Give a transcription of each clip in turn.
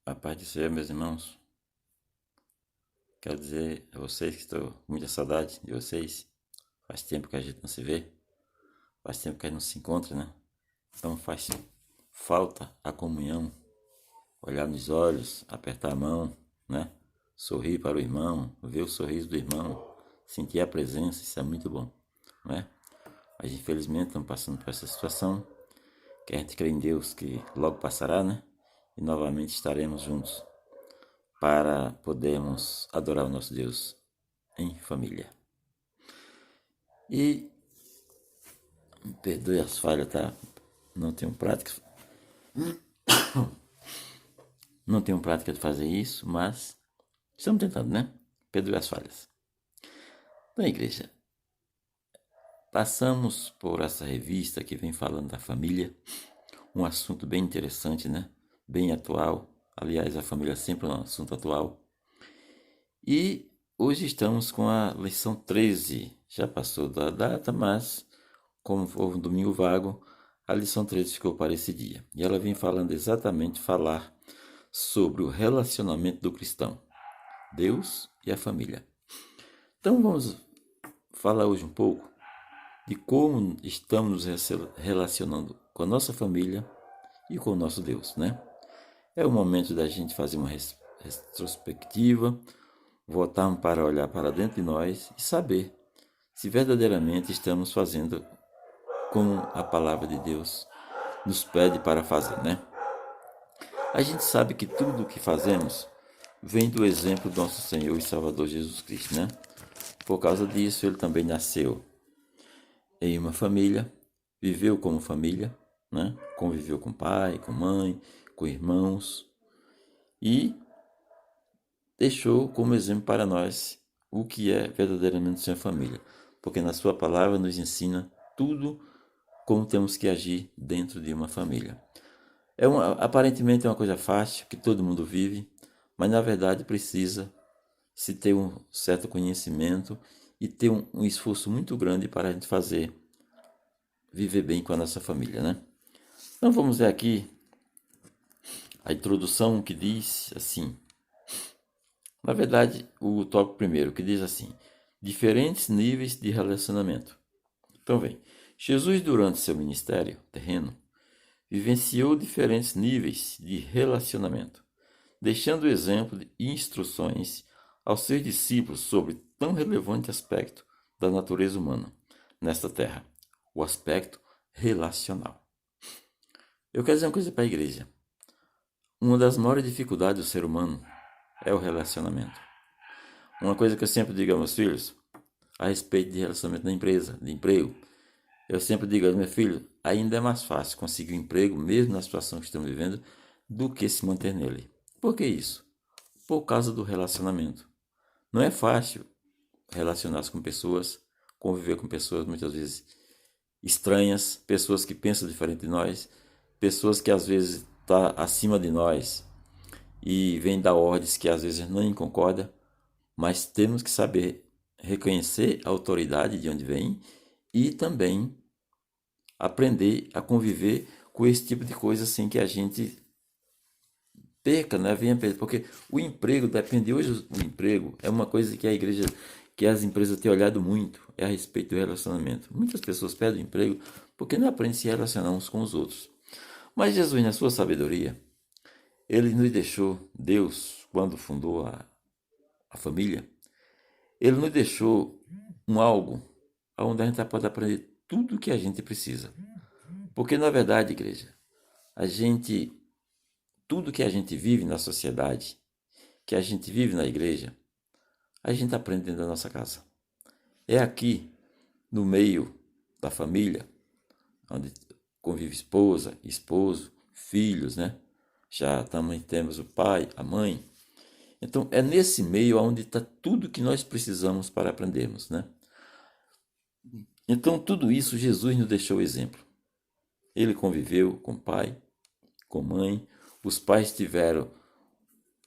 A paz do Senhor, meus irmãos. Quero dizer a vocês que estou com muita saudade de vocês. Faz tempo que a gente não se vê. Faz tempo que a gente não se encontra, né? Então faz falta a comunhão. Olhar nos olhos, apertar a mão, né? Sorrir para o irmão, ver o sorriso do irmão. Sentir a presença, isso é muito bom, não é? Mas infelizmente estamos passando por essa situação. Que a gente crê em Deus que logo passará, né? E novamente estaremos juntos para podermos adorar o nosso Deus em família. E me perdoe as falhas, tá? Não tenho prática, não tenho prática de fazer isso, mas estamos tentando, né? Perdoe as falhas. Então, igreja, passamos por essa revista que vem falando da família, um assunto bem interessante, né? Bem atual. Aliás, a família é sempre um assunto atual. E hoje estamos com a lição 13. Já passou da data, mas como foi um domingo vago, a lição 13 ficou para esse dia. E ela vem falando exatamente sobre o relacionamento do cristão, Deus e a família. Então vamos falar hoje um pouco de como estamos nos relacionando com a nossa família e com o nosso Deus, né? É o momento da gente fazer uma retrospectiva, voltarmos para olhar para dentro de nós e saber se verdadeiramente estamos fazendo como a palavra de Deus nos pede para fazer, né? A gente sabe que tudo o que fazemos vem do exemplo do nosso Senhor e Salvador Jesus Cristo, né? Por causa disso, ele também nasceu em uma família, viveu como família, né? Conviveu com pai, com mãe, com irmãos e deixou como exemplo para nós o que é verdadeiramente ser família, porque na sua palavra nos ensina tudo como temos que agir dentro de uma família. Aparentemente é uma coisa fácil que todo mundo vive, mas na verdade precisa se ter um certo conhecimento e ter um esforço muito grande para a gente viver bem com a nossa família, né? Então vamos ver aqui a introdução que diz assim. Na verdade, o tópico primeiro que diz assim: diferentes níveis de relacionamento. Então vem, Jesus durante seu ministério terreno vivenciou diferentes níveis de relacionamento, deixando exemplo e instruções aos seus discípulos sobre tão relevante aspecto da natureza humana nesta terra, o aspecto relacional. Eu quero dizer uma coisa para a igreja. Uma das maiores dificuldades do ser humano é o relacionamento. Uma coisa que eu sempre digo aos meus filhos a respeito de relacionamento na empresa, de emprego, eu sempre digo aos meus filhos, ainda é mais fácil conseguir um emprego, mesmo na situação que estamos vivendo, do que se manter nele. Por que isso? Por causa do relacionamento. Não é fácil relacionar-se com pessoas, conviver com pessoas muitas vezes estranhas, pessoas que pensam diferente de nós, pessoas que às vezes estão acima de nós e vêm dar ordens que às vezes não concorda, mas temos que saber reconhecer a autoridade de onde vem e também aprender a conviver com esse tipo de coisa sem que a gente perca, né? Venha perder, porque o emprego depende hoje, o emprego é uma coisa que a igreja, que as empresas têm olhado muito, é a respeito do relacionamento. Muitas pessoas perdem o emprego porque não aprendem a se relacionar uns com os outros. Mas Jesus, na sua sabedoria, ele nos deixou, Deus, quando fundou a família, ele nos deixou um algo onde a gente pode aprender tudo o que a gente precisa. Porque na verdade, igreja, a gente, tudo que a gente vive na sociedade, que a gente vive na igreja, a gente aprende dentro da nossa casa. É aqui, no meio da família, onde convive esposa, esposo, filhos, né? Já também temos o pai, a mãe. Então é nesse meio onde está tudo que nós precisamos para aprendermos, né? Então tudo isso Jesus nos deixou exemplo. Ele conviveu com pai, com mãe, os pais tiveram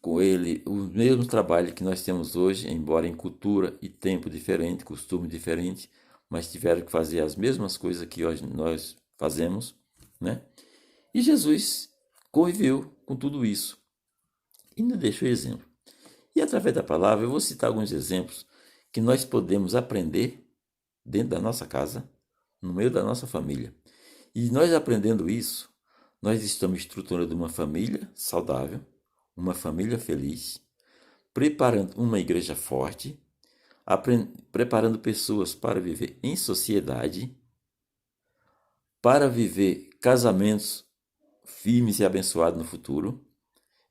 com ele o mesmo trabalho que nós temos hoje, embora em cultura e tempo diferente, costume diferente, mas tiveram que fazer as mesmas coisas que hoje nós fazemos, né? E Jesus conviveu com tudo isso. e nos deixa o exemplo. E através da palavra eu vou citar alguns exemplos que nós podemos aprender dentro da nossa casa, no meio da nossa família. E nós aprendendo isso, nós estamos estruturando uma família saudável, uma família feliz, preparando uma igreja forte, preparando pessoas para viver em sociedade, para viver casamentos firmes e abençoados no futuro.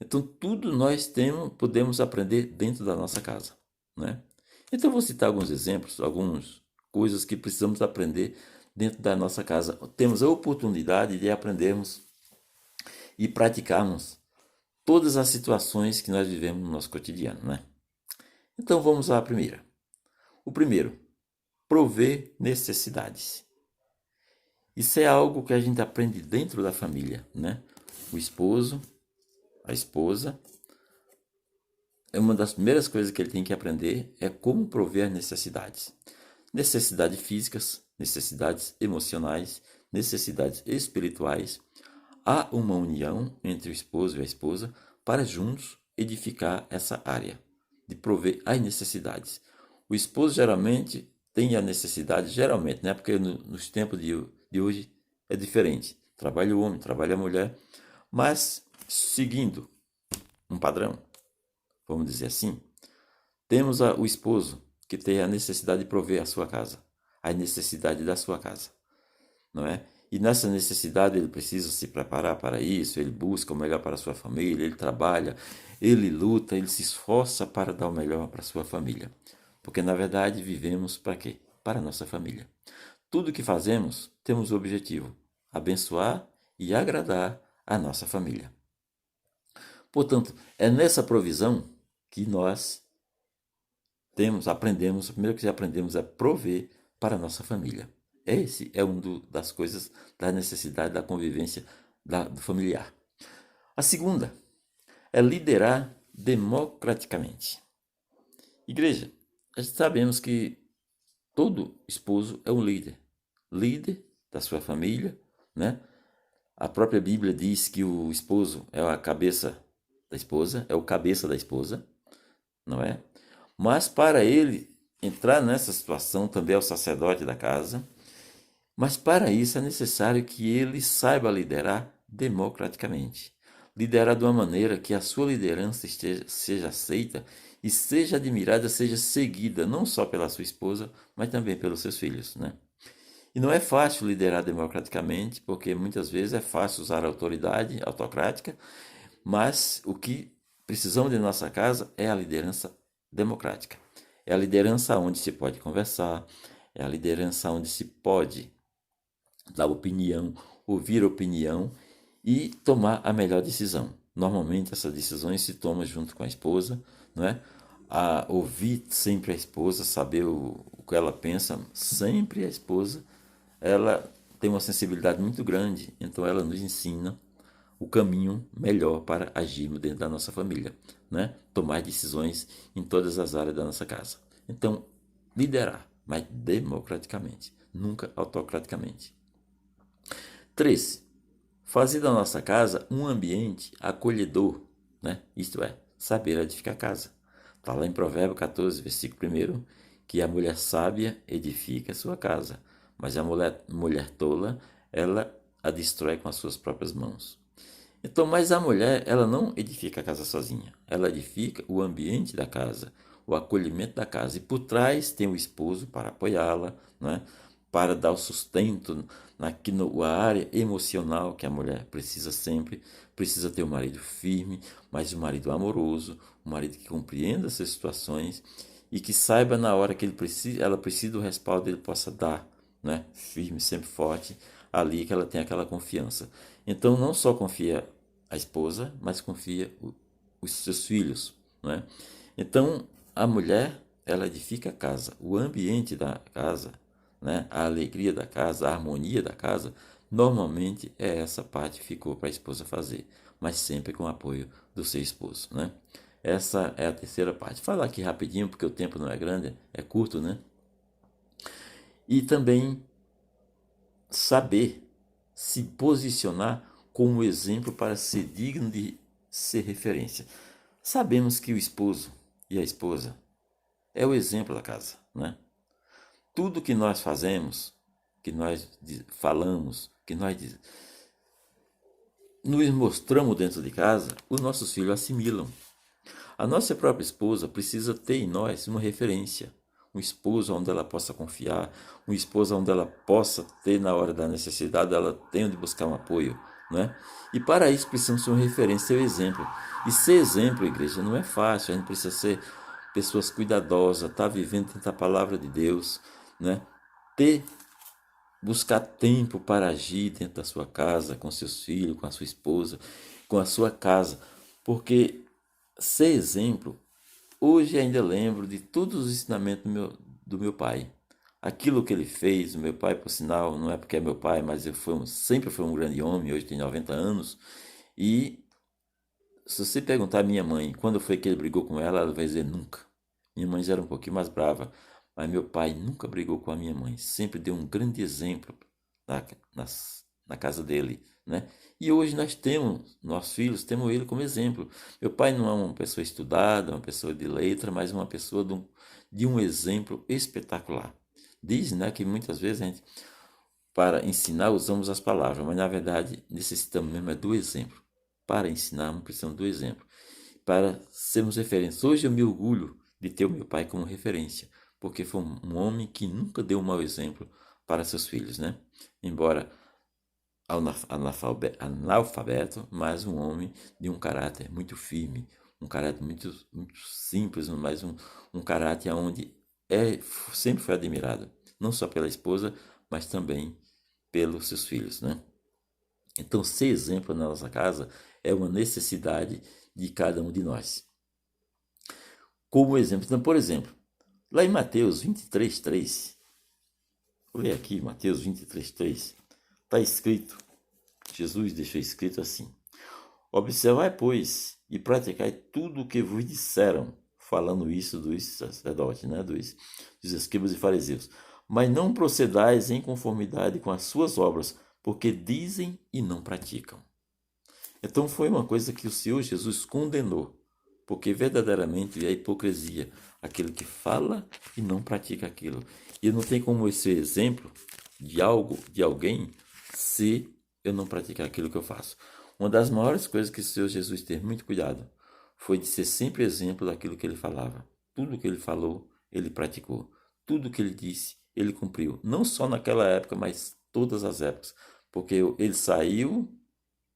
Então, tudo nós podemos aprender dentro da nossa casa, né? Então, vou citar alguns exemplos, algumas coisas que precisamos aprender dentro da nossa casa. Temos a oportunidade de aprendermos e praticarmos todas as situações que nós vivemos no nosso cotidiano, né? Então, vamos à primeira. O primeiro, prover necessidades. Isso é algo que a gente aprende dentro da família, né? O esposo, a esposa, é uma das primeiras coisas que ele tem que aprender é como prover necessidades. Necessidades físicas, necessidades emocionais, necessidades espirituais. Há uma união entre o esposo e a esposa para juntos edificar essa área de prover as necessidades. O esposo geralmente tem a necessidade, geralmente, né? Porque nos tempos de hoje é diferente. Trabalha o homem, trabalha a mulher, mas seguindo um padrão, vamos dizer assim, temos o esposo que tem a necessidade de prover a sua casa, a necessidade da sua casa, não é? E nessa necessidade ele precisa se preparar para isso, ele busca o melhor para a sua família, ele trabalha, ele luta, ele se esforça para dar o melhor para a sua família. Porque na verdade vivemos para quê? Para a nossa família. Tudo que fazemos temos o objetivo, abençoar e agradar a nossa família. Portanto, é nessa provisão que nós aprendemos, o primeiro que aprendemos é prover para a nossa família. Esse é das coisas da necessidade da convivência do familiar. A segunda é liderar democraticamente. Igreja, nós sabemos que todo esposo é um líder, líder da sua família, né? A própria Bíblia diz que o esposo é a cabeça da esposa, é o cabeça da esposa, não é? Mas para ele entrar nessa situação também é o sacerdote da casa, mas para isso é necessário que ele saiba liderar democraticamente. Liderar de uma maneira que a sua liderança seja aceita e seja admirada, seja seguida, não só pela sua esposa, mas também pelos seus filhos, né? E não é fácil liderar democraticamente, porque muitas vezes é fácil usar a autoridade autocrática, mas o que precisamos de nossa casa é a liderança democrática. É a liderança onde se pode conversar, é a liderança onde se pode dar opinião, ouvir opinião e tomar a melhor decisão. Normalmente essas decisões se tomam junto com a esposa, não é? A ouvir sempre a esposa, saber o que ela pensa, sempre a esposa, ela tem uma sensibilidade muito grande, então ela nos ensina o caminho melhor para agirmos dentro da nossa família, né? Tomar decisões em todas as áreas da nossa casa. Então, liderar, mas democraticamente, nunca autocraticamente. 3. Fazer da nossa casa um ambiente acolhedor, né? Isto é, saber edificar a casa. Está lá em Provérbios 14, versículo 1, que a mulher sábia edifica a sua casa, mas a mulher tola, ela a destrói com as suas próprias mãos. Então, mas a mulher, ela não edifica a casa sozinha, ela edifica o ambiente da casa, o acolhimento da casa, e por trás tem o esposo para apoiá-la, né? Para dar o sustento na área emocional que a mulher precisa sempre, precisa ter um marido firme, mas um marido amoroso, um marido que compreenda essas situações e que saiba na hora que ela precisa do respaldo, ele possa dar, né? Firme, sempre forte, ali que ela tenha aquela confiança. Então não só confia a esposa, mas confia os seus filhos, né? Então a mulher, ela edifica a casa, o ambiente da casa, né? A alegria da casa, a harmonia da casa, normalmente é essa parte que ficou para a esposa fazer, mas sempre com o apoio do seu esposo, né? Essa é a terceira parte. Vou falar aqui rapidinho, porque o tempo não é grande, é curto, né? E também saber se posicionar como exemplo para ser digno de ser referência. Sabemos que o esposo e a esposa é o exemplo da casa, né? Tudo que nós fazemos, que nós falamos, que nós nos mostramos dentro de casa, os nossos filhos assimilam. A nossa própria esposa precisa ter em nós uma referência, um esposo onde ela possa confiar, um esposo onde ela possa ter na hora da necessidade, ela tem onde buscar um apoio, né? E para isso precisamos ser uma referência, ser um exemplo. E ser exemplo, igreja, não é fácil, a gente precisa ser pessoas cuidadosas, estar vivendo dentro da palavra de Deus, né? Ter Buscar tempo para agir dentro da sua casa, com seus filhos, com a sua esposa, com a sua casa, porque ser exemplo, hoje ainda lembro de todos os ensinamentos do meu pai. Aquilo que ele fez, o meu pai, por sinal, não é porque é meu pai, mas sempre foi um grande homem, hoje tem 90 anos, e se você perguntar à minha mãe quando foi que ele brigou com ela vai dizer nunca. Minha mãe já era um pouquinho mais brava, mas meu pai nunca brigou com a minha mãe. Sempre deu um grande exemplo na, na casa dele, né? E hoje nossos filhos temos ele como exemplo. Meu pai não é uma pessoa estudada, uma pessoa de letra, mas uma pessoa de um exemplo espetacular. Diz, né, que muitas vezes a gente, para ensinar, usamos as palavras, mas na verdade necessitamos mesmo é do exemplo. Para ensinar, não precisamos do exemplo. Para sermos referências. Hoje eu me orgulho de ter o meu pai como referência, porque foi um homem que nunca deu um mau exemplo para seus filhos, né? Embora analfabeto, mas um homem de um caráter muito firme, um caráter muito, muito simples, mas um caráter onde sempre foi admirado, não só pela esposa, mas também pelos seus filhos, né? Então, ser exemplo na nossa casa é uma necessidade de cada um de nós. Como exemplo, então, por exemplo, lá em Mateus 23:3, vou ler aqui Mateus 23:3, está escrito, Jesus deixou escrito assim: Observai, pois, e praticai tudo o que vos disseram, falando isso dos sacerdotes, né, dos escribas e fariseus. Mas não procedais em conformidade com as suas obras, porque dizem e não praticam. Então foi uma coisa que o Senhor Jesus condenou, porque verdadeiramente é a hipocrisia, aquele que fala e não pratica aquilo. E não tem como ser exemplo de algo, de alguém, se eu não praticar aquilo que eu faço. Uma das maiores coisas que o Senhor Jesus teve muito cuidado foi de ser sempre exemplo daquilo que ele falava. Tudo que ele falou, ele praticou. Tudo que ele disse, ele cumpriu. Não só naquela época, mas todas as épocas. Porque ele saiu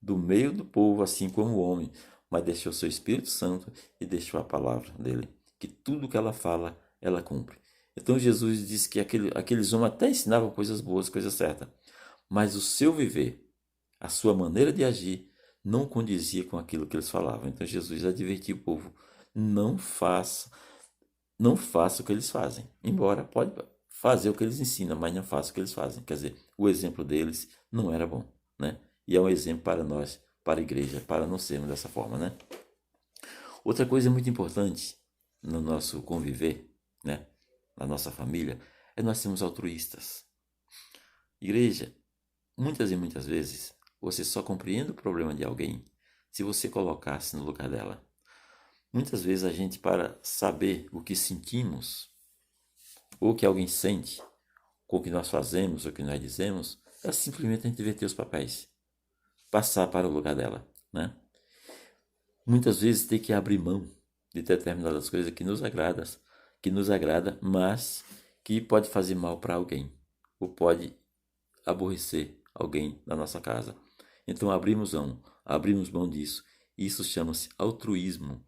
do meio do povo, assim como o homem, mas deixou seu Espírito Santo e deixou a palavra dele, que tudo que ela fala, ela cumpre. Então Jesus disse que aqueles homens até ensinavam coisas boas, coisas certas, mas o seu viver, a sua maneira de agir, não condizia com aquilo que eles falavam. Então Jesus advertiu o povo: não faça, não faça o que eles fazem. Embora pode fazer o que eles ensinam, mas não faça o que eles fazem. Quer dizer, o exemplo deles não era bom, né? E é um exemplo para nós, para a igreja, para não sermos dessa forma, né? Outra coisa muito importante no nosso conviver, né? Na nossa família, é nós sermos altruístas. Igreja, muitas e muitas vezes, você só compreende o problema de alguém se você colocar-se no lugar dela. Muitas vezes a gente, para saber o que sentimos, ou o que alguém sente, com o que nós fazemos, ou o que nós dizemos, é simplesmente a gente inverter os papéis, passar para o lugar dela, né? Muitas vezes tem que abrir mão de determinadas coisas que nos agrada, mas que pode fazer mal para alguém, ou pode aborrecer alguém na nossa casa. Então abrimos mão disso. Isso chama-se altruísmo.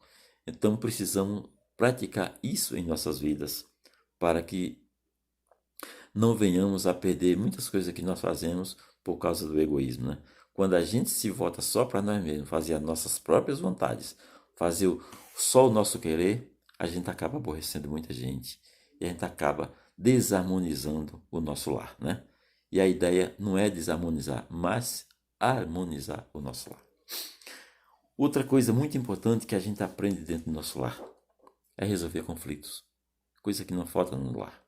Então precisamos praticar isso em nossas vidas para que não venhamos a perder muitas coisas que nós fazemos por causa do egoísmo, né? Quando a gente se volta só para nós mesmos, fazer as nossas próprias vontades, fazer só o nosso querer, a gente acaba aborrecendo muita gente e a gente acaba desarmonizando o nosso lar, né? E a ideia não é desarmonizar, mas harmonizar o nosso lar. Outra coisa muito importante que a gente aprende dentro do nosso lar é resolver conflitos, coisa que não falta no lar.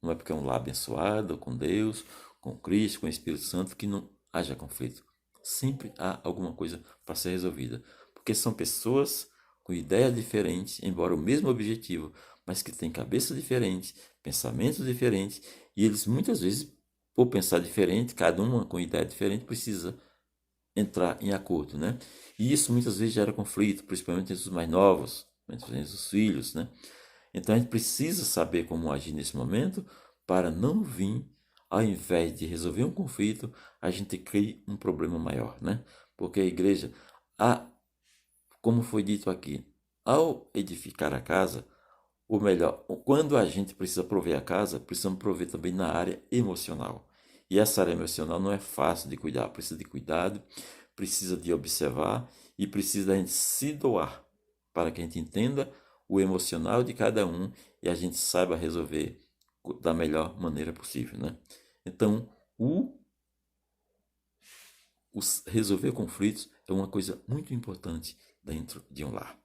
Não é porque é um lar abençoado com Deus, com Cristo, com o Espírito Santo, que não haja conflito. Sempre há alguma coisa para ser resolvida. Porque são pessoas com ideias diferentes, embora o mesmo objetivo, mas que têm cabeças diferentes, pensamentos diferentes, e eles muitas vezes, por pensar diferente, cada uma com ideia diferente, precisa entrar em acordo, né? E isso muitas vezes gera conflito, principalmente entre os mais novos, entre os filhos, né? Então a gente precisa saber como agir nesse momento para não vir, ao invés de resolver um conflito, a gente cria um problema maior, né? Porque a igreja, como foi dito aqui, ao edificar a casa, ou melhor, quando a gente precisa prover a casa, precisamos prover também na área emocional. E essa área emocional não é fácil de cuidar, precisa de cuidado, precisa de observar e precisa da gente se doar para que a gente entenda o emocional de cada um e a gente saiba resolver da melhor maneira possível, né? Então, resolver conflitos é uma coisa muito importante dentro de um lar.